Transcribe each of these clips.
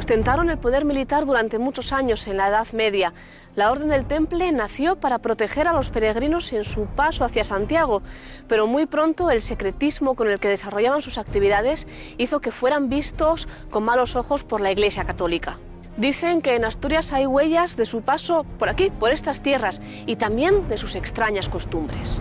ostentaron el poder militar durante muchos años en la Edad Media. La Orden del Temple nació para proteger a los peregrinos en su paso hacia Santiago, pero muy pronto el secretismo con el que desarrollaban sus actividades hizo que fueran vistos con malos ojos por la Iglesia Católica. Dicen que en Asturias hay huellas de su paso por aquí, por estas tierras, y también de sus extrañas costumbres.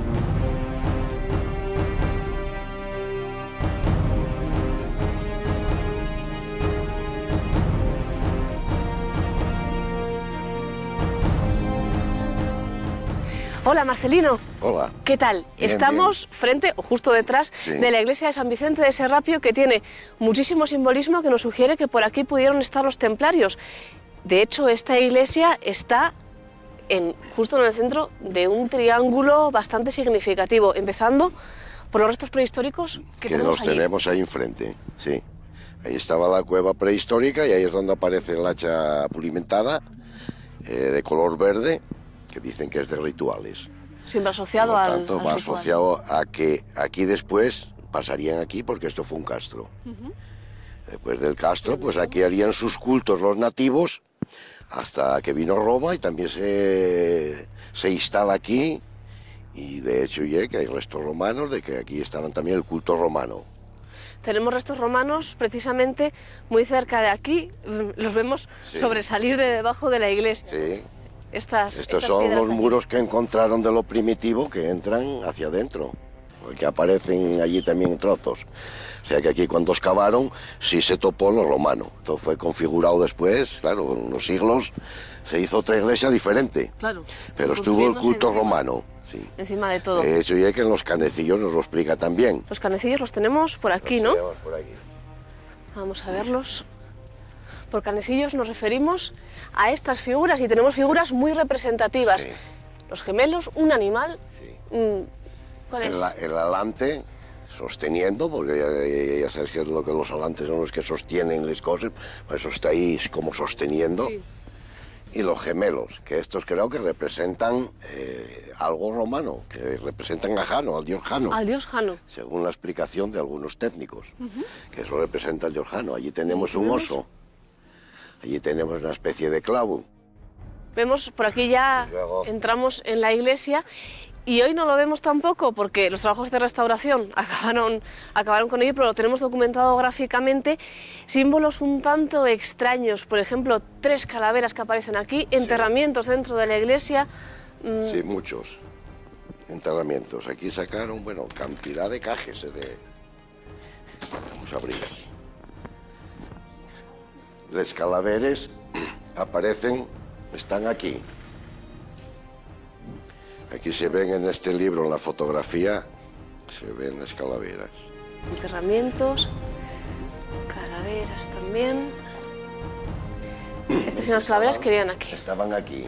Hola, Marcelino. Hola. ¿Qué tal? Bien, Estamos frente, o justo detrás, de la iglesia de San Vicente de Serrapio, que tiene muchísimo simbolismo que nos sugiere que por aquí pudieron estar los templarios. De hecho, esta iglesia está justo en el centro de un triángulo bastante significativo, empezando por los restos prehistóricos que tenemos allí. Tenemos ahí enfrente, sí. Ahí estaba la cueva prehistórica y ahí es donde aparece el hacha pulimentada de color verde, que dicen que es de rituales. Siempre asociado Por lo al tanto, va asociado a que aquí después pasarían aquí, porque esto fue un castro. Después del castro, pues aquí harían sus cultos los nativos, hasta que vino Roma y también se instala aquí. Y de hecho ya que hay restos romanos de que aquí estaban también el culto romano. Tenemos restos romanos precisamente muy cerca de aquí, los vemos sobresalir de debajo de la iglesia. Sí. Estos son los muros que encontraron de lo primitivo que entran hacia adentro, que aparecen allí también trozos. O sea que aquí cuando excavaron sí se topó lo romano. Todo fue configurado después, claro, en unos siglos se hizo otra iglesia diferente. Claro. Pero estuvo el culto romano. Sí. Encima de todo. De hecho, ya que en los canecillos nos lo explica también. Los canecillos los tenemos por aquí, ¿no? Los tenemos por aquí. Vamos a verlos. Por canecillos nos referimos a estas figuras y tenemos figuras muy representativas. Sí. Los gemelos, un animal. Sí. ¿Cuál es? El alante sosteniendo, porque ya sabes que es lo que los alantes son los que sostienen las cosas, pues eso está ahí como sosteniendo. Sí. Y los gemelos, que estos creo que representan algo romano, que representan a Jano, al dios Jano. Al dios Jano. Según la explicación de algunos técnicos, que eso representa al dios Jano. Allí tenemos un oso, allí tenemos una especie de clavo. Vemos por aquí ya, entramos en la iglesia y hoy no lo vemos tampoco porque los trabajos de restauración acabaron con ello, pero lo tenemos documentado gráficamente. Símbolos un tanto extraños, por ejemplo, 3 calaveras que aparecen aquí, enterramientos dentro de la iglesia. Sí, muchos enterramientos. Aquí sacaron, bueno, cantidad de cajes Vamos a abrir. Los calaveres aparecen, están aquí. Aquí se ven en este libro, en la fotografía, se ven las calaveras. Enterramientos, calaveras también. Estas son las calaveras que veían aquí. Estaban aquí.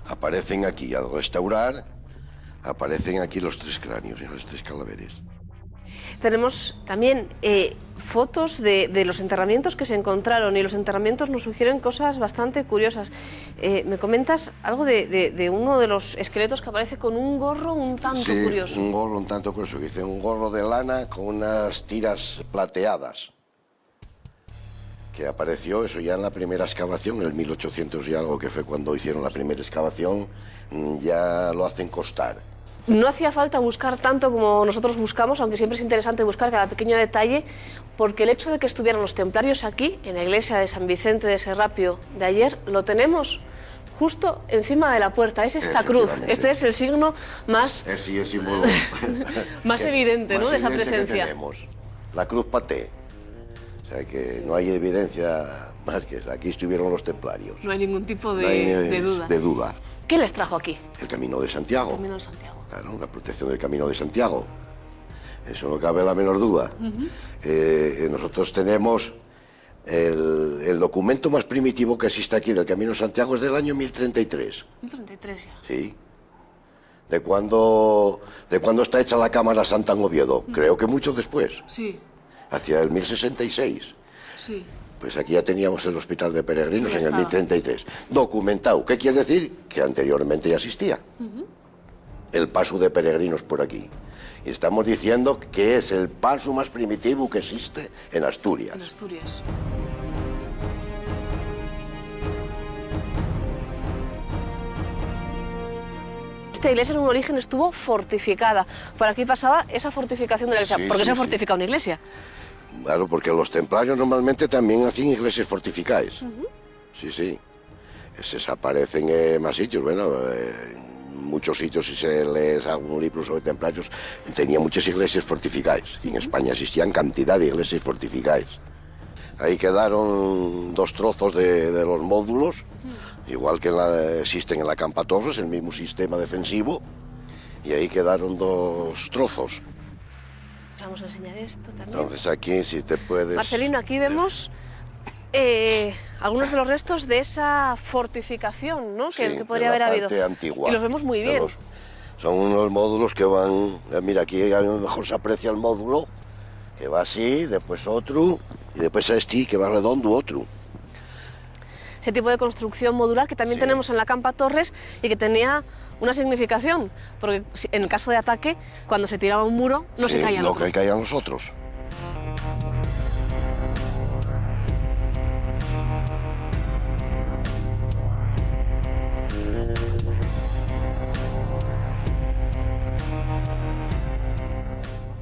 Aparecen aquí, al restaurar, aparecen aquí los 3 cráneos y las 3 calaveras. Tenemos también fotos de los enterramientos que se encontraron y los enterramientos nos sugieren cosas bastante curiosas. Me comentas algo de uno de los esqueletos que aparece con un gorro un tanto curioso. Sí, un gorro un tanto curioso, que dice un gorro de lana con unas tiras plateadas. Que apareció eso ya en la primera excavación, en el 1800 y algo, que fue cuando hicieron la primera excavación, ya lo hacen costar. No hacía falta buscar tanto como nosotros buscamos, aunque siempre es interesante buscar cada pequeño detalle, porque el hecho de que estuvieran los templarios aquí, en la iglesia de San Vicente de Serrapio de ayer, lo tenemos justo encima de la puerta. Es esta cruz. Este es el signo más, sí, el símbolo más evidente, ¿no?, de esa presencia. Que tenemos. La cruz paté. O sea que no hay evidencia más que esa. Aquí estuvieron los templarios. No hay ningún tipo de duda. ¿Qué les trajo aquí? El Camino de Santiago. El Camino de Santiago. Claro, la protección del Camino de Santiago. Eso no cabe la menor duda. Nosotros tenemos el documento más primitivo que existe aquí del Camino de Santiago, es del año 1033. 1033 ya. Sí. ¿De cuándo está hecha la Cámara Santa en Oviedo? Creo que mucho después. Sí. Hacia el 1066. Sí. Pues aquí ya teníamos el Hospital de Peregrinos en el 1033. Documentado. ¿Qué quiere decir? Que anteriormente ya existía. El paso de peregrinos por aquí. Y estamos diciendo que es el paso más primitivo que existe en Asturias. En Asturias. esta iglesia en un origen estuvo fortificada. Por aquí pasaba esa fortificación de la iglesia. Sí, ¿Por qué sí, se sí. fortifica una iglesia? Claro, porque los templarios normalmente también hacían iglesias fortificadas. Sí, sí. Se desaparecen en más sitios. Bueno, en muchos sitios, si se lees algún libro sobre templarios, tenía muchas iglesias fortificadas. Y en España existían cantidad de iglesias fortificadas. Ahí quedaron dos trozos de los módulos, igual que existen en la Campa Torres, el mismo sistema defensivo, y ahí quedaron dos trozos. Vamos a enseñar esto también. Entonces aquí, si te puedes... Marcelino, aquí vemos algunos de los restos de esa fortificación, ¿no? que Sí, podría de haber la habido. parte antigua. Y los vemos muy bien. Son unos módulos que van... Mira, aquí a lo mejor se aprecia el módulo, que va así, después otro, y después este que va redondo otro. Ese tipo de construcción modular que también Sí. tenemos en la Campa Torres y que tenía una significación, porque en el caso de ataque, cuando se tiraba un muro, no se caía el lo otro. que caían los otros.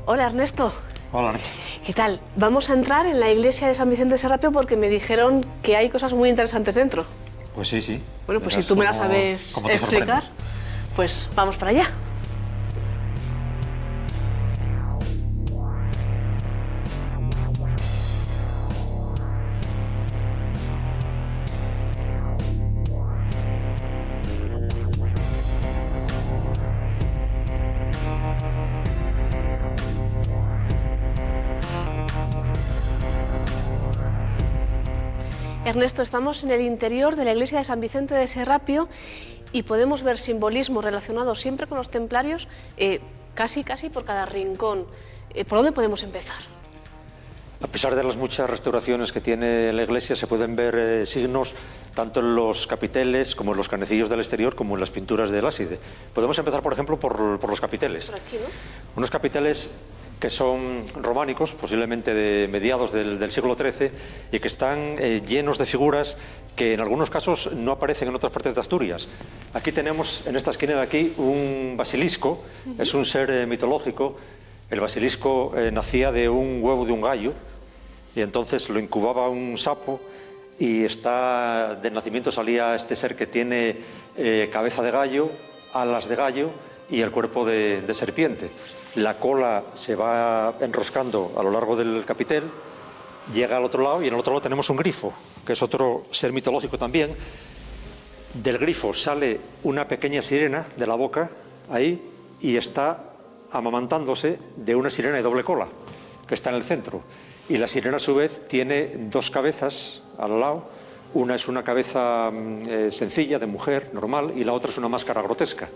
Hola, Ernesto. Hola, Nacho. ¿Qué tal? Vamos a entrar en la iglesia de San Vicente de Serrapio porque me dijeron que hay cosas muy interesantes dentro. Pues sí, sí. Bueno, pues Verás si tú me las cómo- sabes cómo te explicar, sorprende. pues vamos para allá. Ernesto, estamos en el interior de la iglesia de San Vicente de Serrapio y podemos ver simbolismo relacionado siempre con los templarios, casi por cada rincón. ¿Por dónde podemos empezar? A pesar de las muchas restauraciones que tiene la iglesia, se pueden ver signos tanto en los capiteles como en los canecillos del exterior, como en las pinturas del ábside. Podemos empezar, por ejemplo, por los capiteles. Por aquí, ¿no? Unos capiteles que son románicos, posiblemente de mediados del siglo XIII, y que están llenos de figuras que en algunos casos no aparecen en otras partes de Asturias. Aquí tenemos, en esta esquina de aquí, un basilisco. Es un ser mitológico. El basilisco nacía de un huevo de un gallo, y entonces lo incubaba un sapo, y del nacimiento salía este ser que tiene cabeza de gallo, alas de gallo y el cuerpo de serpiente. La cola se va enroscando a lo largo del capitel, llega al otro lado, y en el otro lado tenemos un grifo, que es otro ser mitológico también. Del grifo sale una pequeña sirena de la boca, ahí, y está amamantándose de una sirena de doble cola, que está en el centro. Y la sirena, a su vez, tiene dos cabezas al lado. Una es una cabeza sencilla, de mujer, normal, y la otra es una máscara grotesca,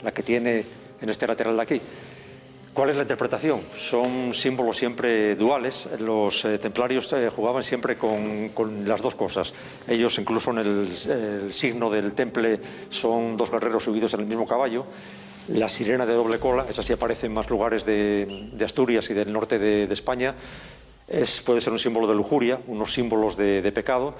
la que tiene en este lateral de aquí. ¿Cuál es la interpretación? Son símbolos siempre duales. Los templarios jugaban siempre con las dos cosas. Ellos, incluso en el signo del temple, son dos guerreros subidos en el mismo caballo. La sirena de doble cola, esa sí aparece en más lugares de Asturias y del norte de España, puede ser un símbolo de lujuria, unos símbolos de pecado,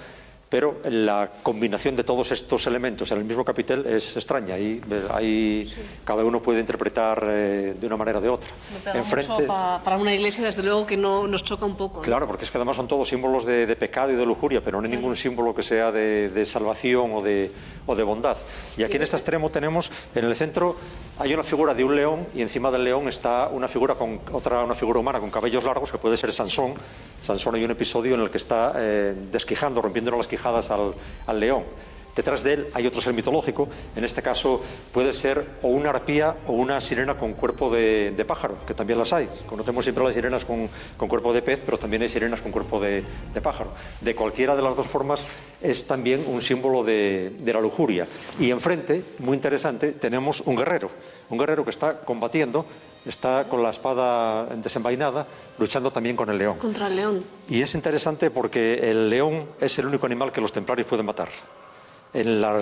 pero la combinación de todos estos elementos en el mismo capitel es extraña, y ahí sí, cada uno puede interpretar de una manera o de otra. Me pega mucho para una iglesia, desde luego que no nos choca un poco, ¿no? Claro, porque es que además son todos símbolos de pecado y de lujuria, pero no hay ningún símbolo que sea de salvación o de bondad. Y aquí en este extremo tenemos, en el centro hay una figura de un león, y encima del león está una figura humana con cabellos largos, que puede ser Sansón. Sansón, hay un episodio en el que está desquijando, rompiéndole las quijadas al león. Detrás de él hay otro ser mitológico, en este caso puede ser o una arpía o una sirena con cuerpo de pájaro, que también las hay. Conocemos siempre las sirenas con cuerpo de pez, pero también hay sirenas con cuerpo de pájaro. De cualquiera de las dos formas es también un símbolo de la lujuria. Y enfrente, muy interesante, tenemos un guerrero que está combatiendo, está con la espada desenvainada, luchando también con el león. Contra el león. Y es interesante porque el león es el único animal que los templarios pueden matar. En la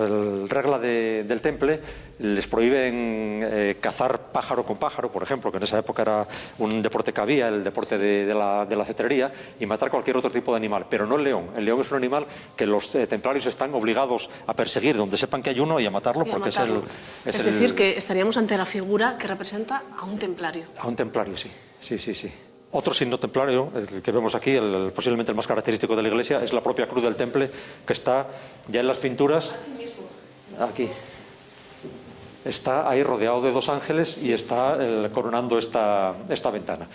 regla del temple les prohíben cazar pájaro con pájaro, por ejemplo, que en esa época era un deporte que había, el deporte de la cetrería, y matar cualquier otro tipo de animal, pero no el león. El león es un animal que los templarios están obligados a perseguir donde sepan que hay uno y a matarlo, porque es decir, que estaríamos ante la figura que representa a un templario. A un templario, sí. Sí. Otro signo templario, el que vemos aquí, posiblemente el más característico de la iglesia, es la propia cruz del temple, que está ya en las pinturas. Aquí. Está ahí rodeado de dos ángeles y está coronando esta ventana.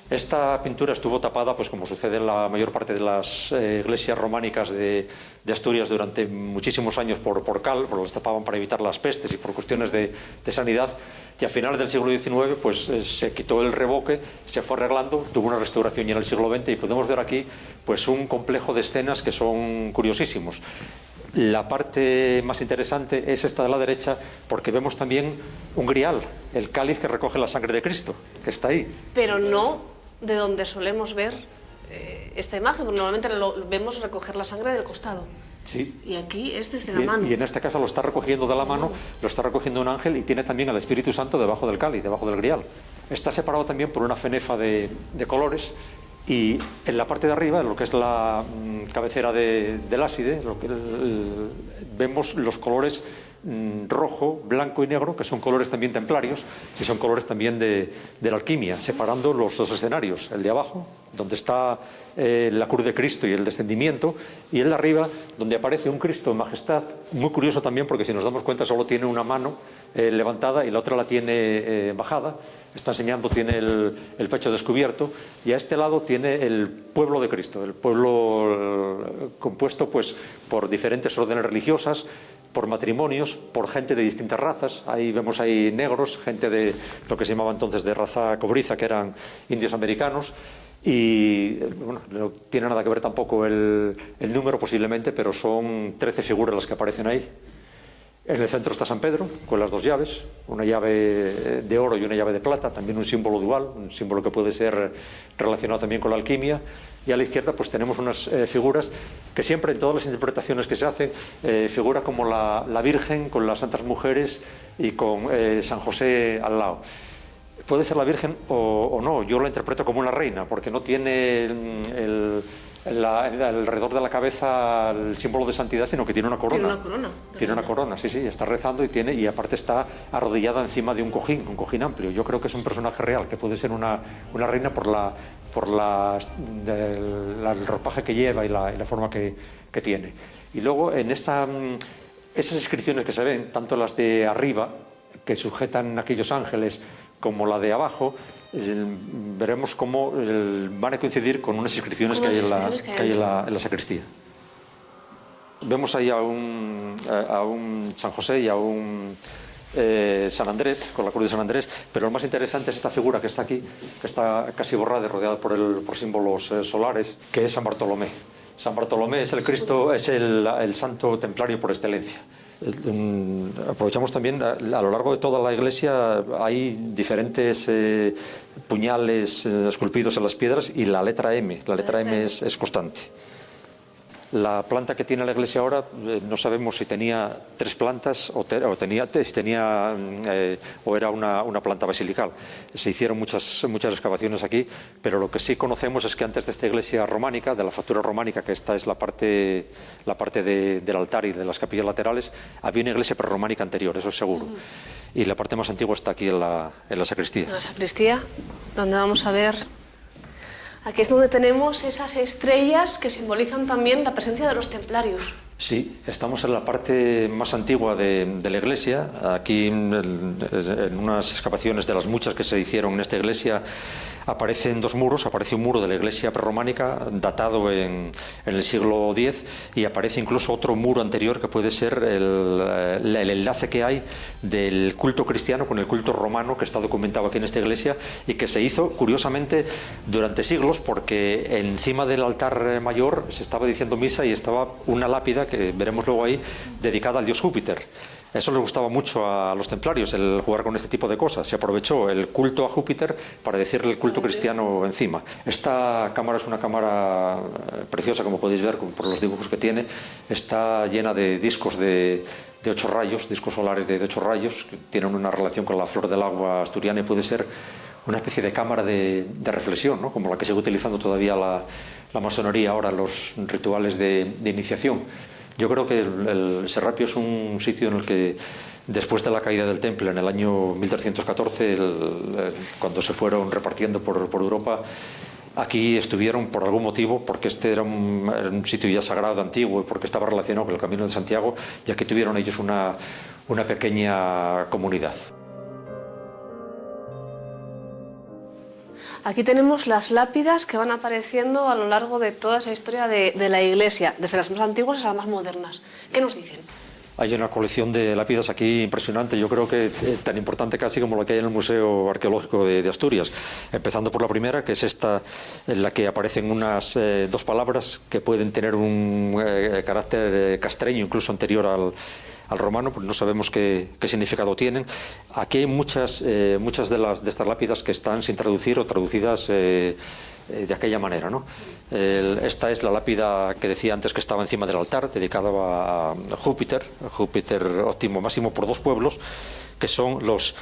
Esta pintura estuvo tapada, pues como sucede en la mayor parte de las iglesias románicas de Asturias durante muchísimos años por cal, porque las tapaban para evitar las pestes y por cuestiones de sanidad. Y a finales del siglo XIX pues se quitó el revoque, se fue arreglando, tuvo una restauración ya en el siglo XX y podemos ver aquí pues un complejo de escenas que son curiosísimos. La parte más interesante es esta de la derecha, porque vemos también un grial, el cáliz que recoge la sangre de Cristo, que está ahí. Pero no de donde solemos ver esta imagen, porque normalmente lo vemos recoger la sangre del costado. Sí. Y aquí es desde la mano. Y en este caso lo está recogiendo de la mano, lo está recogiendo un ángel y tiene también al Espíritu Santo debajo del cáliz, debajo del grial. Está separado también por una fenefa de colores. Y en la parte de arriba, en lo que es la cabecera del ábside, vemos los colores rojo, blanco y negro, que son colores también templarios y son colores también de la alquimia, separando los dos escenarios, el de abajo, donde está la cruz de Cristo y el descendimiento, y el de arriba, donde aparece un Cristo en majestad, muy curioso también, porque si nos damos cuenta solo tiene una mano levantada y la otra la tiene bajada. Está enseñando, tiene el pecho descubierto, y a este lado tiene el pueblo de Cristo, el pueblo compuesto pues por diferentes órdenes religiosas, por matrimonios, por gente de distintas razas. Ahí vemos ahí negros, gente de lo que se llamaba entonces de raza cobriza, que eran indios americanos, y bueno, no tiene nada que ver tampoco el número posiblemente, pero son 13 figuras las que aparecen ahí. En el centro está San Pedro, con las dos llaves, una llave de oro y una llave de plata, también un símbolo dual, un símbolo que puede ser relacionado también con la alquimia. Y a la izquierda pues tenemos unas figuras que siempre en todas las interpretaciones que se hacen figura como la Virgen con las Santas Mujeres y con San José al lado. Puede ser la Virgen o no, yo la interpreto como una reina, porque no tiene alrededor de la cabeza el símbolo de santidad, sino que tiene una corona. Tiene una corona. Tiene una corona, sí, está rezando y aparte está arrodillada encima de un cojín amplio. Yo creo que es un personaje real, que puede ser una reina por el ropaje que lleva y la forma que tiene. Y luego en esas inscripciones que se ven, tanto las de arriba, que sujetan aquellos ángeles, como la de abajo, veremos cómo van a coincidir con unas inscripciones que hay en la sacristía. Vemos ahí a un San José y a un San Andrés, con la cruz de San Andrés, pero lo más interesante es esta figura que está aquí, que está casi borrada y rodeada por símbolos solares, que es San Bartolomé. San Bartolomé es el Cristo, es el santo templario por excelencia. Aprovechamos también, a lo largo de toda la iglesia hay diferentes puñales esculpidos en las piedras, y la letra M es constante. La planta que tiene la iglesia ahora, no sabemos si tenía 3 plantas o era una planta basilical. Se hicieron muchas excavaciones aquí, pero lo que sí conocemos es que antes de esta iglesia románica, de la factura románica, que esta es la parte del altar y de las capillas laterales, había una iglesia prerrománica anterior, eso es seguro. Y la parte más antigua está aquí en la sacristía. En la sacristía, donde vamos a ver... Aquí es donde tenemos esas estrellas que simbolizan también la presencia de los templarios. Sí, estamos en la parte más antigua de la iglesia. Aquí en unas excavaciones de las muchas que se hicieron en esta iglesia aparecen 2 muros. Aparece un muro de la iglesia prerrománica datado en el siglo X, y aparece incluso otro muro anterior que puede ser el enlace que hay del culto cristiano con el culto romano, que está documentado aquí en esta iglesia y que se hizo curiosamente durante siglos, porque encima del altar mayor se estaba diciendo misa y estaba una lápida que veremos luego ahí dedicada al dios Júpiter. Eso les gustaba mucho a los templarios, el jugar con este tipo de cosas. Se aprovechó el culto a Júpiter para decirle el culto cristiano encima. Esta cámara es una cámara preciosa, como podéis ver por los dibujos que tiene. Está llena de discos de 8 rayos, discos solares de 8 rayos, que tienen una relación con la flor del agua asturiana y puede ser una especie de cámara de reflexión, ¿no? Como la que sigue utilizando todavía la masonería ahora, los rituales de iniciación. Yo creo que el Serrapio es un sitio en el que, después de la caída del Temple en el año 1314, cuando se fueron repartiendo por Europa, aquí estuvieron por algún motivo, porque este era un sitio ya sagrado, antiguo, y porque estaba relacionado con el Camino de Santiago, ya que tuvieron ellos una pequeña comunidad. Aquí tenemos las lápidas que van apareciendo a lo largo de toda esa historia de la Iglesia, desde las más antiguas a las más modernas. ¿Qué nos dicen? Hay una colección de lápidas aquí impresionante, yo creo que tan importante casi como la que hay en el Museo Arqueológico de Asturias. Empezando por la primera, que es esta, en la que aparecen unas 2 palabras que pueden tener un carácter castreño, incluso anterior al romano, pues no sabemos qué significado tienen. Aquí hay muchas de estas lápidas que están sin traducir o traducidas de aquella manera, ¿no? Esta es la lápida que decía antes que estaba encima del altar, dedicada a Júpiter óptimo máximo, por 2 pueblos, que son los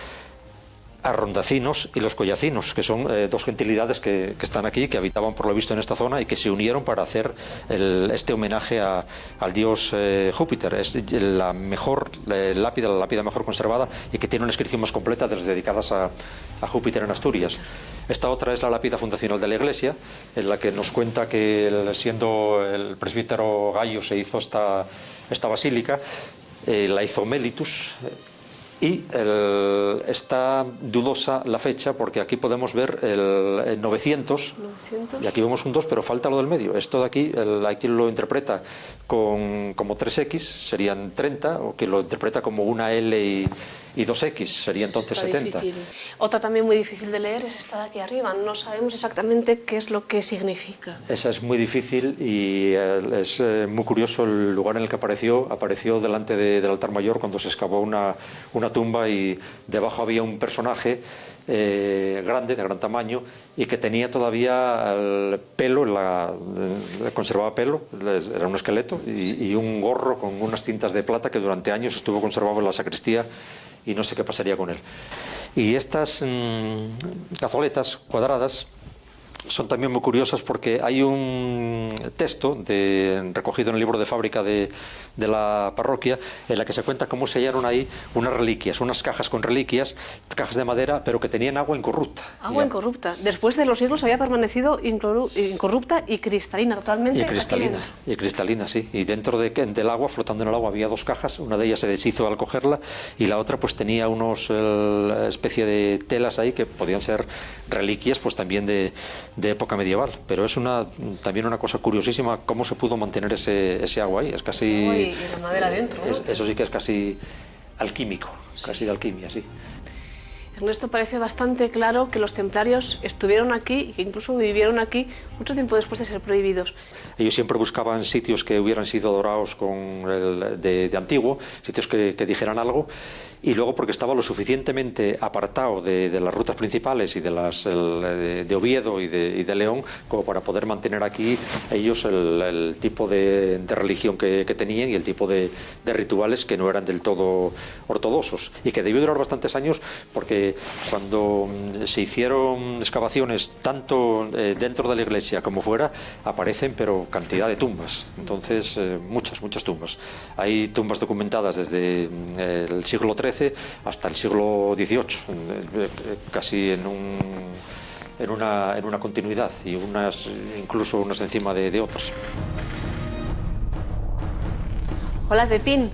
arrondacinos y los collacinos, que son 2 gentilidades que están aquí, que habitaban por lo visto en esta zona y que se unieron para hacer este homenaje al dios Júpiter. Es la mejor lápida, la lápida mejor conservada, y que tiene una inscripción más completa de las dedicadas a Júpiter en Asturias. Esta otra es la lápida fundacional de la Iglesia, en la que nos cuenta que siendo el presbítero Gallo se hizo esta basílica, la hizo Melitus. Y está dudosa la fecha, porque aquí podemos ver el 900, y aquí vemos un 2, pero falta lo del medio. Esto de aquí, aquí lo interpreta como 3X, serían 30, o que lo interpreta como una L y 2X, sería entonces Está 70. Difícil. Otra también muy difícil de leer es esta de aquí arriba, no sabemos exactamente qué es lo que significa. Esa es muy difícil y es muy curioso el lugar en el que apareció delante del altar mayor cuando se excavó una tumba, y debajo había un personaje grande, de gran tamaño, y que tenía todavía el pelo, conservaba pelo, era un esqueleto, y un gorro con unas cintas de plata que durante años estuvo conservado en la sacristía, y no sé qué pasaría con él. Y estas cazoletas cuadradas son también muy curiosas, porque hay un texto recogido en el libro de fábrica de la parroquia, en la que se cuenta cómo se hallaron ahí unas reliquias, unas cajas con reliquias, cajas de madera, pero que tenían agua incorrupta. Agua incorrupta. Después de los siglos había permanecido incorrupta y cristalina, totalmente. Y cristalina, sí. Y dentro del agua, flotando en el agua, había 2 cajas. Una de ellas se deshizo al cogerla, y la otra pues tenía unos especie de telas ahí que podían ser reliquias, pues también de época medieval. Pero es también una cosa curiosísima cómo se pudo mantener ese agua ahí. Es casi... Y la madera dentro, ¿no? Eso sí que es casi alquímico, casi de alquimia, sí. Ernesto, parece bastante claro que los templarios estuvieron aquí y que incluso vivieron aquí mucho tiempo después de ser prohibidos. Ellos siempre buscaban sitios que hubieran sido adorados de antiguo, sitios que dijeran algo, y luego porque estaba lo suficientemente apartado de las rutas principales y de Oviedo y de León, como para poder mantener aquí ellos el tipo de religión que tenían y el tipo de rituales que no eran del todo ortodoxos, y que debió durar bastantes años, porque cuando se hicieron excavaciones tanto dentro de la iglesia como fuera, aparecen pero cantidad de tumbas. Entonces muchas tumbas. Hay tumbas documentadas desde el siglo XIII hasta el siglo XVIII, casi en una continuidad, y incluso unas encima de otras. Hola, Pepín.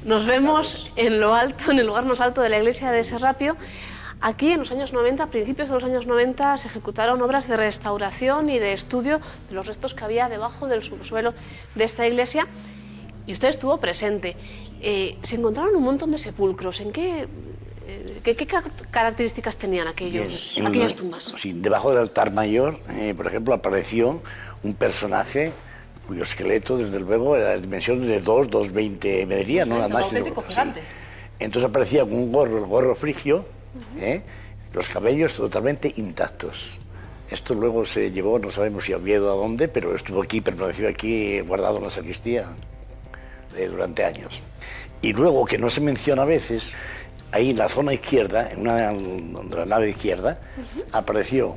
Nos vemos en lo alto, en el lugar más alto de la iglesia de Serrapio. Aquí en los años 90, a principios de los años 90, se ejecutaron obras de restauración y de estudio de los restos que había debajo del subsuelo de esta iglesia, y usted estuvo presente. Se encontraron un montón de sepulcros. ¿En qué características tenían aquellas tumbas? Sí, debajo del altar mayor, por ejemplo, apareció un personaje cuyo esqueleto, desde luego, era de dimensión de 2,20 mediría, no nada más. Un auténtico gigante. Entonces aparecía con un gorro, el gorro frigio, los cabellos totalmente intactos. Esto luego se llevó, no sabemos si a Oviedo a dónde, pero estuvo aquí, permaneció aquí guardado en la sacristía durante años. Y luego, que no se menciona a veces, ahí en la zona izquierda, en la nave izquierda, apareció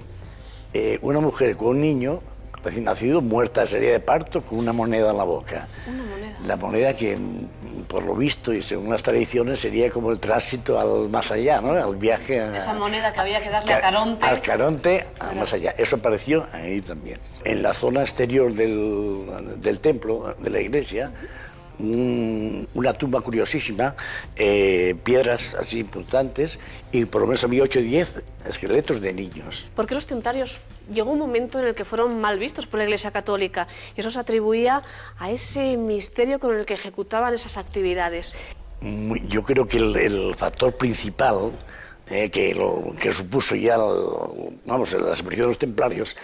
una mujer con un niño recién nacido, muerta de serie de parto, con una moneda en la boca. Una moneda. La moneda que, por lo visto y según las tradiciones, sería como el tránsito al más allá, ¿no? Al viaje a... Esa moneda que había que darle a Caronte. Al Caronte, al más allá. Eso apareció ahí también. En la zona exterior del templo, de la iglesia, una tumba curiosísima, piedras así importantes, y por lo menos había 8 o 10 esqueletos de niños. ¿Por qué los templarios llegó un momento en el que fueron mal vistos por la Iglesia Católica? Y eso se atribuía a ese misterio con el que ejecutaban esas actividades. Yo creo que el factor principal que supuso ya la desaparición de los templarios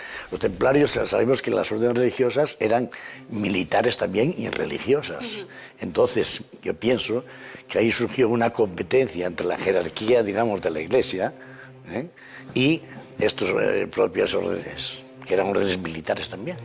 sabemos que las órdenes religiosas eran militares también y religiosas. Entonces yo pienso que ahí surgió una competencia entre la jerarquía, digamos, de la Iglesia y estos propias órdenes, que eran órdenes militares también.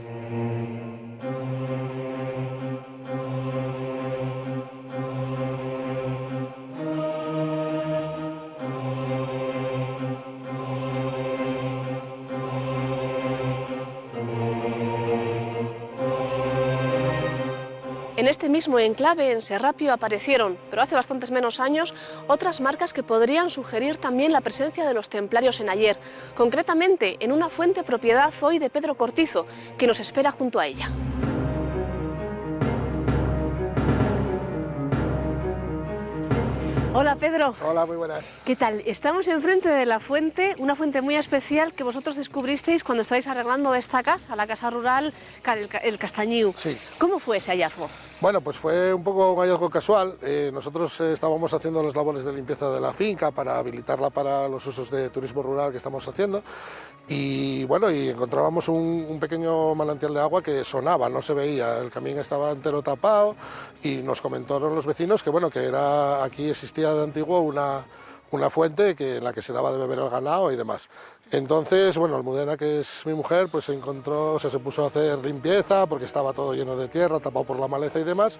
En este mismo enclave, en Serrapio, aparecieron, pero hace bastantes menos años, otras marcas que podrían sugerir también la presencia de los templarios en Aller, concretamente en una fuente propiedad hoy de Pedro Cortizo, que nos espera junto a ella. Hola Pedro. Hola, muy buenas. ¿Qué tal? Estamos enfrente de la fuente, una fuente muy especial que vosotros descubristeis cuando estáis arreglando esta casa, la casa rural El Castañiu. Sí. ¿Cómo fue ese hallazgo? Bueno, pues fue un poco un hallazgo casual. Nosotros estábamos haciendo las labores de limpieza de la finca para habilitarla para los usos de turismo rural que estamos haciendo. Y bueno, y encontrábamos un pequeño manantial de agua que sonaba, no se veía, el camino estaba entero tapado, y nos comentaron los vecinos que bueno, que aquí existía de antiguo una fuente en la que se daba de beber al ganado y demás. Entonces, bueno, Almudena, que es mi mujer, pues se puso a hacer limpieza porque estaba todo lleno de tierra, tapado por la maleza y demás.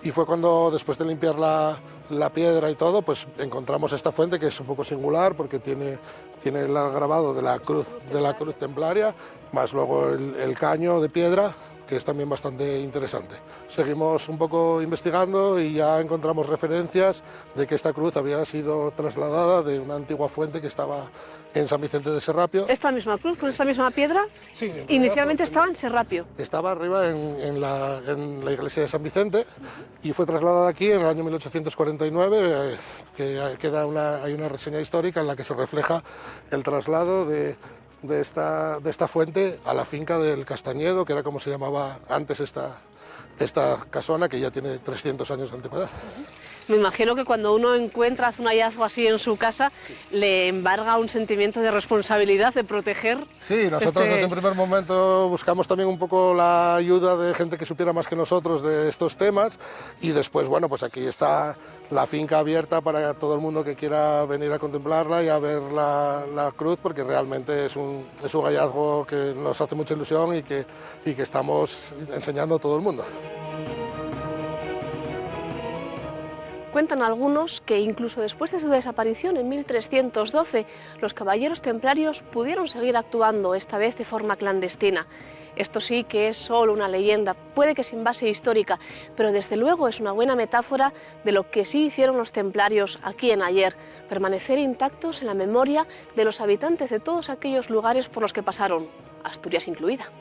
Y fue cuando, después de limpiar la piedra y todo, pues encontramos esta fuente que es un poco singular porque tiene el grabado de la cruz templaria, más luego el caño de piedra, que es también bastante interesante. Seguimos un poco investigando y ya encontramos referencias de que esta cruz había sido trasladada de una antigua fuente que estaba en San Vicente de Serrapio. ¿Esta misma cruz, con esta misma piedra? Sí. Inicialmente estaba en Serrapio. Estaba arriba en la iglesia de San Vicente y fue trasladada aquí en el año 1849, hay una reseña histórica en la que se refleja el traslado de esta fuente a la finca del Castañedo, que era como se llamaba antes esta casona, que ya tiene 300 años de antigüedad. Me imagino que cuando uno hace un hallazgo así en su casa, le embarga un sentimiento de responsabilidad, de proteger. Sí, nosotros desde el primer momento buscamos también un poco la ayuda de gente que supiera más que nosotros de estos temas, y después, bueno, pues aquí está la finca abierta para todo el mundo que quiera venir a contemplarla y a ver la cruz, porque realmente es un hallazgo que nos hace mucha ilusión y que estamos enseñando a todo el mundo. Cuentan algunos que incluso después de su desaparición en 1312, los caballeros templarios pudieron seguir actuando, esta vez de forma clandestina. Esto sí que es solo una leyenda, puede que sin base histórica, pero desde luego es una buena metáfora de lo que sí hicieron los templarios aquí en Aller, permanecer intactos en la memoria de los habitantes de todos aquellos lugares por los que pasaron, Asturias incluida.